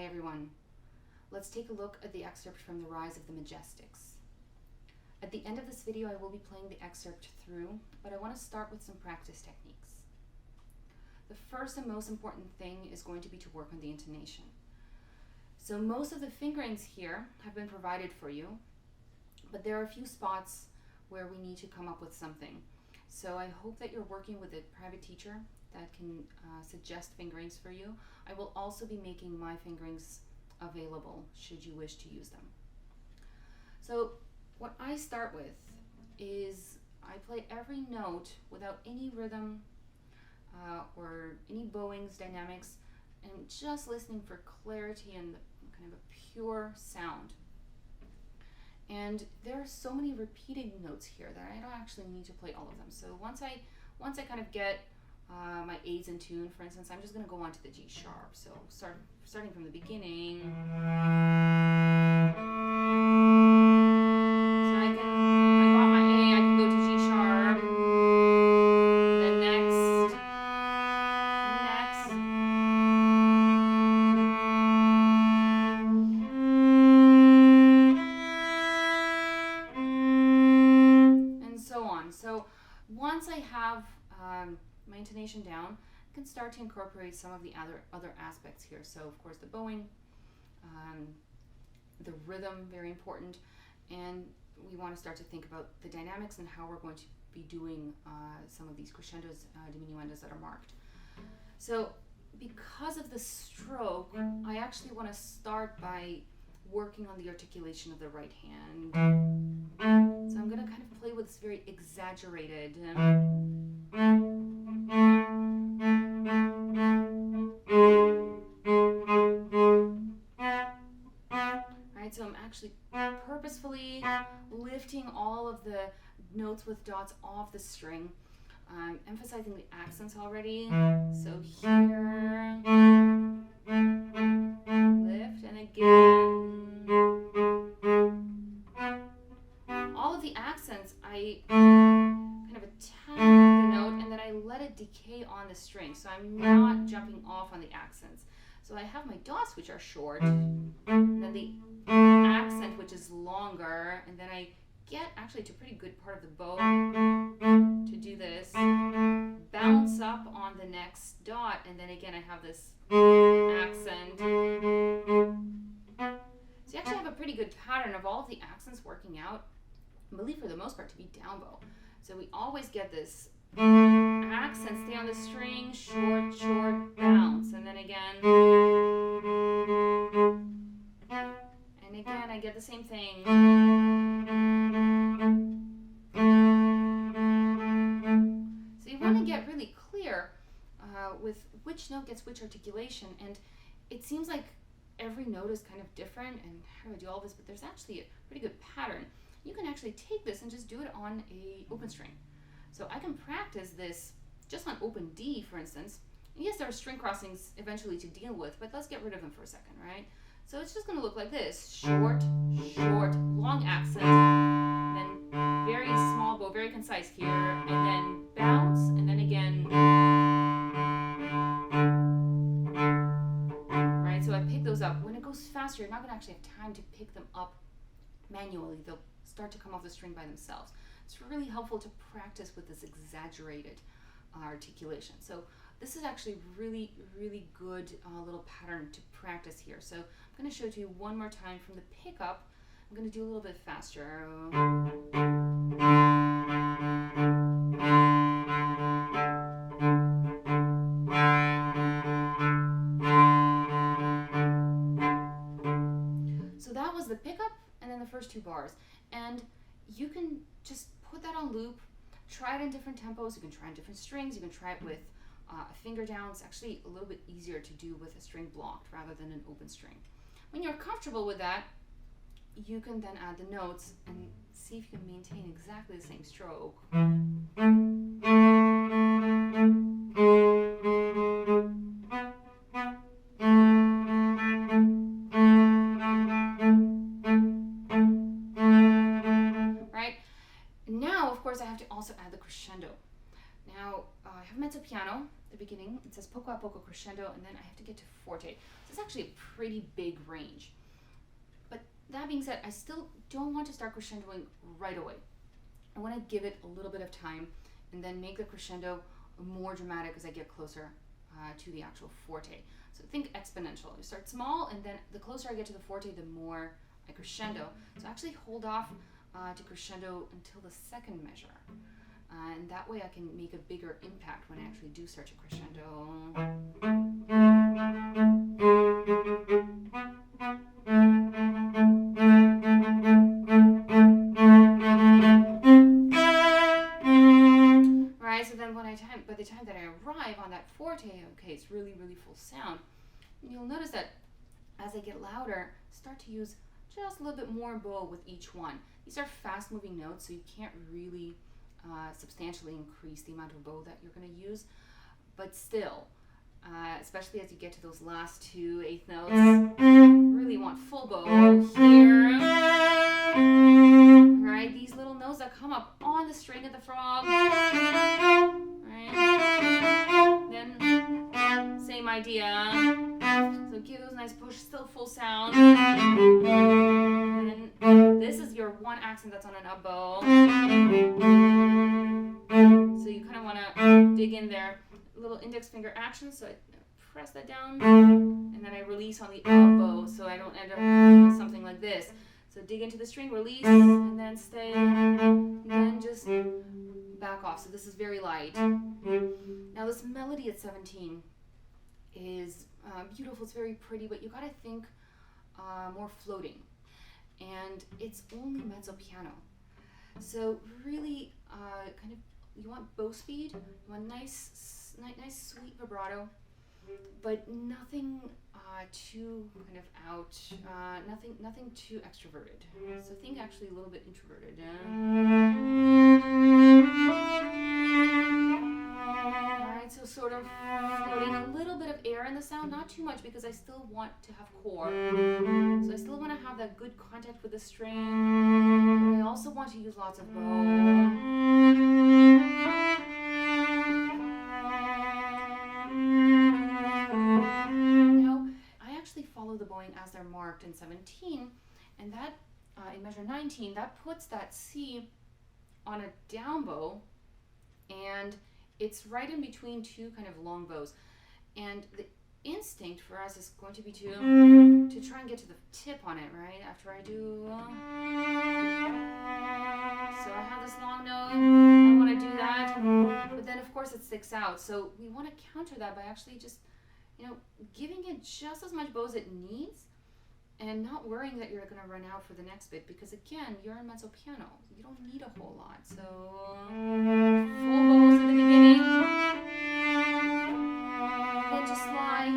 Hi everyone. Let's take a look at the excerpt from The Rise of the Majestics. At the end of this video, I will be playing the excerpt through, but I want to start with some practice techniques. The first and most important thing is going to be to work on the intonation. So most of the fingerings here have been provided for you, but there are a few spots where we need to come up with something. So I hope that you're working with a private teacher that can suggest fingerings for you. I will also be making my fingerings available should you wish to use them. So what I start with is I play every note without any rhythm or any bowings, dynamics, and just listening for clarity and kind of a pure sound. And there are so many repeating notes here that I don't actually need to play all of them. So once I kind of get my A's in tune, for instance, I'm just going to go on to the G sharp. So starting from the beginning. So I got my A, I can go to G sharp, then next, and so on. So once I have my intonation down, I can start to incorporate some of the other aspects here. So of course the bowing, the rhythm, very important, and we want to start to think about the dynamics and how we're going to be doing some of these crescendos, diminuendos that are marked. So because of the stroke, I actually want to start by working on the articulation of the right hand. So I'm going to kind of play with this very exaggerated. Right, so I'm actually purposefully lifting all of the notes with dots off the string. Emphasizing the accents already. So here, lift, and again. All of the accents, I kind of attack the note and then I let it decay on the string. So I'm not jumping off on the accents. So I have my dots, which are short, and then the accent, which is longer, and then I get actually to a pretty good part of the bow to do this, bounce up on the next dot, and then again I have this accent. So you actually have a pretty good pattern of all of the accents working out, I believe for the most part to be down bow. So we always get this accent, stay on the string, short, short, bounce, and then again, and again I get the same thing. So you want to get really clear with which note gets which articulation, and it seems like every note is kind of different, and how do I do all this, but there's actually a pretty good pattern. You can actually take this and just do it on a open string. So I can practice this just on open D, for instance. And yes, there are string crossings eventually to deal with, but let's get rid of them for a second, right? So it's just going to look like this. Short, short, long accent, then very small bow, very concise here, and then bounce, and then again. Right, so I pick those up. When it goes faster, you're not going to actually have time to pick them up manually. They'll start to come off the string by themselves. It's really helpful to practice with this exaggerated articulation. So this is actually really, really good little pattern to practice here. So I'm going to show it to you one more time from the pickup. I'm going to do a little bit faster. So that was the pickup and then the first two bars. And you can just put that on loop, try it in different tempos. You can try in different strings. You can try it with a finger down. It's actually a little bit easier to do with a string blocked rather than an open string. When you're comfortable with that, you can then add the notes and see if you can maintain exactly the same stroke. Right? Now, of course, I have to also add the crescendo. Now, I have mezzo piano at the beginning. It says poco a poco crescendo, and then I have to get to forte. So it's actually a pretty big range. But that being said, I still don't want to start crescendoing right away. I want to give it a little bit of time and then make the crescendo more dramatic as I get closer to the actual forte. So think exponential. You start small, and then the closer I get to the forte, the more I crescendo. So actually hold off to crescendo until the second measure. And that way I can make a bigger impact when I actually do start to crescendo. Right, so then by the time that I arrive on that forte, okay, it's really, really full sound. And you'll notice that as I get louder, start to use just a little bit more bow with each one. These are fast moving notes, so you can't really substantially increase the amount of bow that you're going to use, but still, especially as you get to those last two eighth notes, really want full bow here. Right, these little notes that come up on the string of the frog. Right, then same idea. So give those a nice push, still full sound. And this is your one accent that's on an up bow. So you kind of want to dig in there. Little index finger action, so I press that down, and then I release on the up bow, so I don't end up with something like this. So dig into the string, release, and then stay, and then just back off. So this is very light. Now this melody at 17 is beautiful, it's very pretty, but you gotta think more floating. And it's only mezzo piano. So really kind of, you want bow speed, you want nice sweet vibrato, but nothing too kind of out, nothing too extroverted. So think actually a little bit introverted. Alright, so sort of floating a little bit of air in the sound, not too much because I still want to have core. So I still want to have that good contact with the string, but I also want to use lots of bow. Follow the bowing as they're marked in 17, and that in measure 19, that puts that C on a down bow, and it's right in between two kind of long bows. And the instinct for us is going to be to try and get to the tip on it, right? After I do, so I have this long note, I want to do that, but then of course it sticks out. So we want to counter that by actually just giving it just as much bow as it needs, and not worrying that you're going to run out for the next bit, because again, you're in mezzo piano. You don't need a whole lot. So full bows at the beginning, then just slide.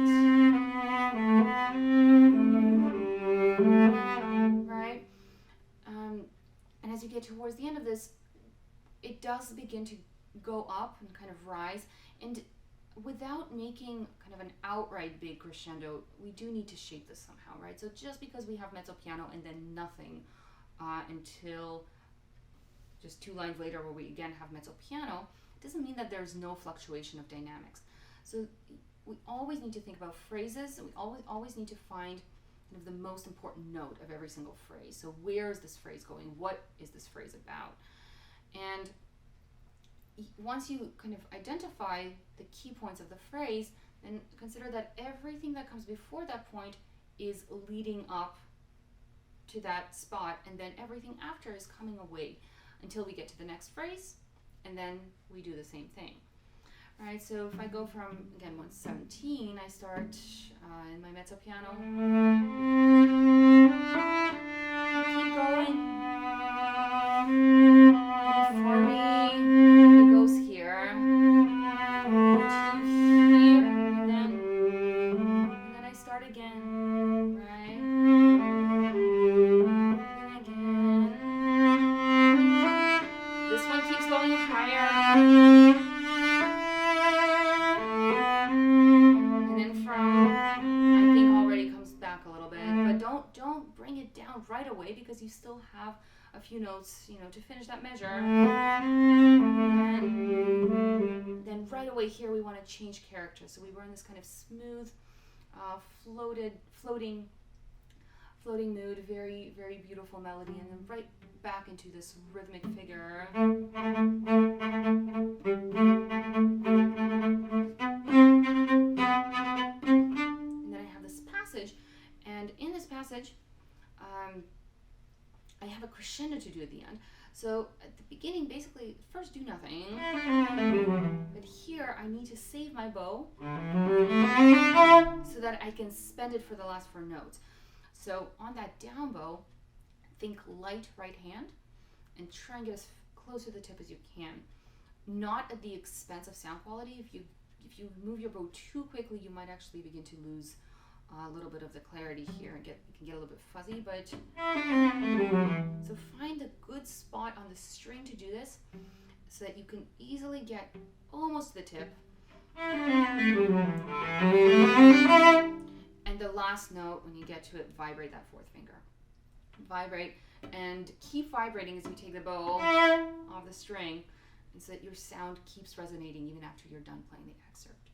Right? And as you get towards the end of this, it does begin to go up and kind of rise, and without making kind of an outright big crescendo, we do need to shape this somehow, right? So just because we have mezzo piano and then nothing until just two lines later where we again have mezzo piano, it doesn't mean that there's no fluctuation of dynamics. So we always need to think about phrases, and we always need to find kind of the most important note of every single phrase. So where is this phrase going? What is this phrase about? And once you kind of identify the key points of the phrase, then consider that everything that comes before that point is leading up to that spot, and then everything after is coming away until we get to the next phrase, and then we do the same thing. All right, so if I go from, again, 117, I start in my mezzo piano. I keep going. For me, it goes here, to here, and then I start again, right? And again. This one keeps going higher. And then from, I think already comes back a little bit, but don't don't bring it down right away, because you still have a few notes, to finish that measure. And then right away here we want to change character. So we were in this kind of smooth, floating mood, very, very beautiful melody, and then right back into this rhythmic figure. And then I have this passage, and in this passage, I have a crescendo to do at the end. So at the beginning, basically, first do nothing, but here I need to save my bow so that I can spend it for the last 4 notes. So on that down bow, think light right hand and try and get as close to the tip as you can. Not at the expense of sound quality. If you move your bow too quickly, you might actually begin to lose a little bit of the clarity here, and it can get a little bit fuzzy. But so find a good spot on the string to do this, so that you can easily get almost to the tip. And the last note, when you get to it, vibrate that 4th finger. Vibrate, and keep vibrating as you take the bow off the string, and so that your sound keeps resonating even after you're done playing the excerpt.